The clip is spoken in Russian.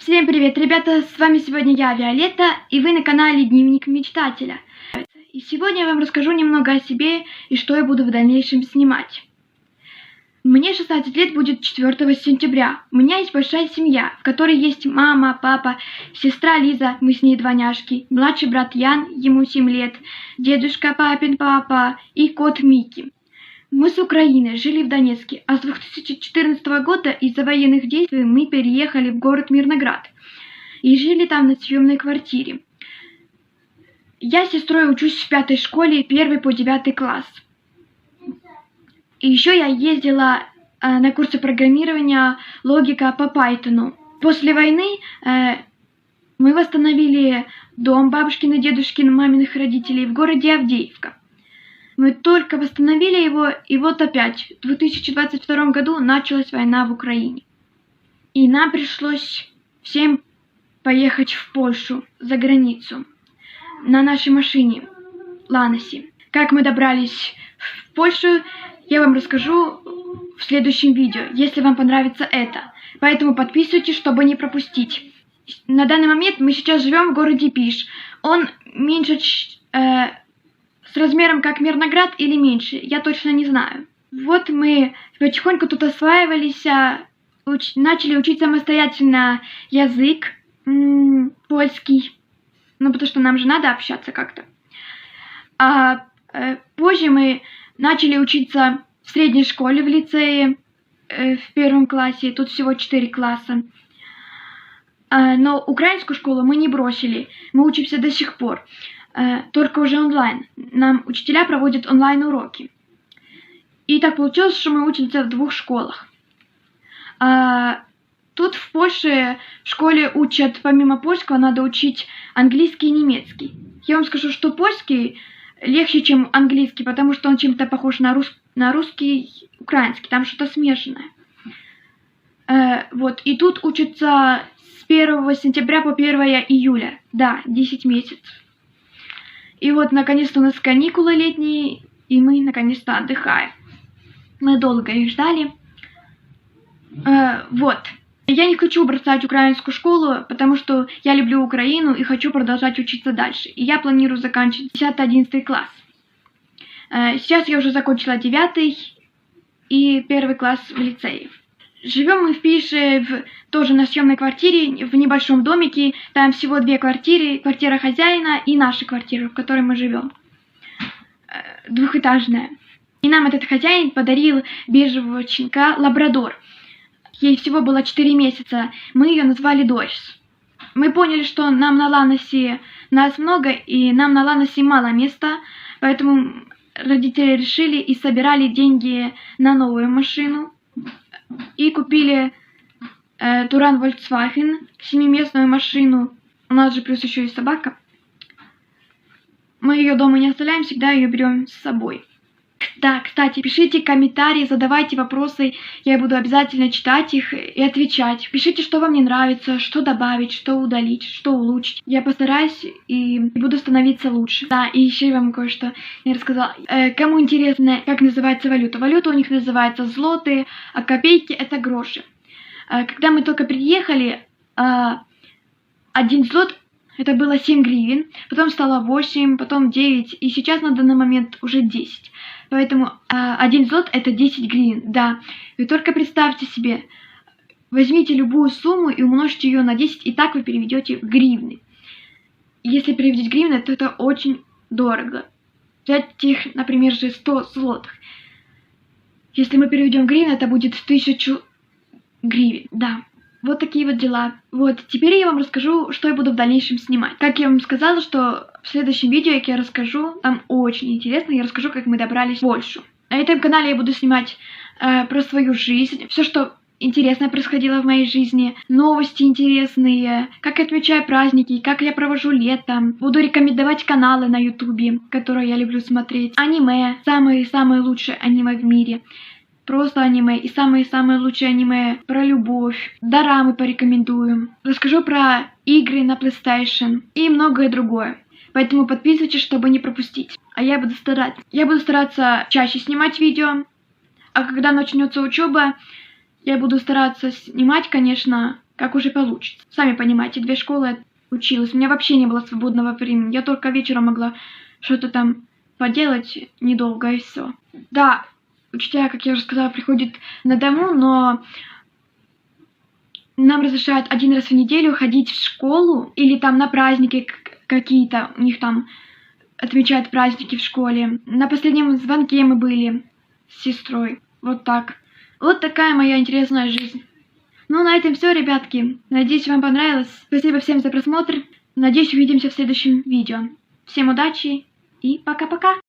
Всем привет, ребята, с вами сегодня я, Виолетта, и вы на канале Дневник Мечтателя. И сегодня я вам расскажу немного о себе и что я буду в дальнейшем снимать. Мне 16 лет будет 4 сентября. У меня есть большая семья, в которой есть мама, папа, сестра Лиза, мы с ней двойняшки, младший брат Ян, ему 7 лет, дедушка папин папа и кот Микки. Мы с Украины, жили в Донецке, а с 2014 года из-за военных действий мы переехали в город Мирноград и жили там на съемной квартире. Я с сестрой учусь в 5-й школе, 1 по 9 класс. И еще я ездила на курсы программирования логика по Python. После войны мы восстановили дом бабушкин и дедушкин маминых родителей в городе Авдеевка. Мы только восстановили его, и вот опять, в 2022 году началась война в Украине. И нам пришлось всем поехать в Польшу, за границу, на нашей машине, Ланосе. Как мы добрались в Польшу, я вам расскажу в следующем видео, если вам понравится это. Поэтому подписывайтесь, чтобы не пропустить. На данный момент мы сейчас живем в городе Пиш. Он меньше... с размером как Мирноград или меньше, я точно не знаю. Вот мы потихоньку тут осваивались, начали учить самостоятельно язык польский, ну потому что нам же надо общаться как-то. А позже мы начали учиться в средней школе, в лицее, в 1 классе, тут всего 4 класса. Но украинскую школу мы не бросили, мы учимся до сих пор. Только уже онлайн. Нам учителя проводят онлайн-уроки. И так получилось, что мы учимся в 2 школах. Тут в Польше в школе учат, помимо польского, надо учить английский и немецкий. Я вам скажу, что польский легче, чем английский, потому что он чем-то похож на русский, украинский, там что-то смешанное. Вот, и тут учатся с 1 сентября по 1 июля. Да, 10 месяцев. И вот, наконец-то у нас каникулы летние, и мы, наконец-то, отдыхаем. Мы долго их ждали. Вот. Я не хочу бросать украинскую школу, потому что я люблю Украину и хочу продолжать учиться дальше. И я планирую заканчивать 10-11 класс. Сейчас я уже закончила 9 и 1 класс в лицее. Живем мы в Пише, тоже на съемной квартире, в небольшом домике. Там всего 2 квартиры. Квартира хозяина и наша квартира, в которой мы живем. Двухэтажная. И нам этот хозяин подарил бежевого щенка лабрадор. Ей всего было 4 месяца. Мы ее назвали Дорис. Мы поняли, что нам на Ланосе нас много, и нам на Ланосе мало места. Поэтому родители решили и собирали деньги на новую машину. И купили Туран Volkswagen, 7-местную машину. У нас же плюс еще и собака. Мы ее дома не оставляем, всегда ее берем с собой. Да, кстати, пишите комментарии, задавайте вопросы. Я буду обязательно читать их и отвечать. Пишите, что вам не нравится, что добавить, что удалить, что улучшить. Я постараюсь и буду становиться лучше. Да, и еще я вам кое-что не рассказала. Кому интересно, как называется валюта? Валюта у них называется злоты, а копейки это гроши. Когда мы только приехали, 1 злот это было 7 гривен, потом стало 8, потом 9, и сейчас на данный момент уже 10. Поэтому 1 злот это 10 гривен, да. Вы только представьте себе, возьмите любую сумму и умножьте ее на 10, и так вы переведете в гривны. Если переводить гривны, то это очень дорого. Взять их, например, же 100 злотых. Если мы переведем в гривны, это будет 1000 гривен, да. Вот такие вот дела. Вот, теперь я вам расскажу, что я буду в дальнейшем снимать. Как я вам сказала, что в следующем видео, как я расскажу, там очень интересно, я расскажу, как мы добрались в Польшу. На этом канале я буду снимать про свою жизнь, все, что интересное происходило в моей жизни, новости интересные, как я отмечаю праздники, как я провожу лето. Буду рекомендовать каналы на ютубе, которые я люблю смотреть. Аниме, самые лучшие аниме в мире. Просто аниме и самые-самые лучшие аниме про любовь. Дорамы порекомендую. Расскажу про игры на PlayStation и многое другое. Поэтому подписывайтесь, чтобы не пропустить. А я буду стараться. Я буду стараться чаще снимать видео. А когда начнется учеба, я буду стараться снимать, конечно, как уже получится. Сами понимаете, 2 школы училась, у меня вообще не было свободного времени, я только вечером могла что-то там поделать недолго и все. Да, учителя, как я уже сказала, приходят на дому, но нам разрешают 1 раз в неделю ходить в школу или там на праздники какие-то, у них там отмечают праздники в школе. На последнем звонке мы были с сестрой. Вот так. Вот такая моя интересная жизнь. Ну, на этом все, ребятки. Надеюсь, вам понравилось. Спасибо всем за просмотр. Надеюсь, увидимся в следующем видео. Всем удачи и пока-пока.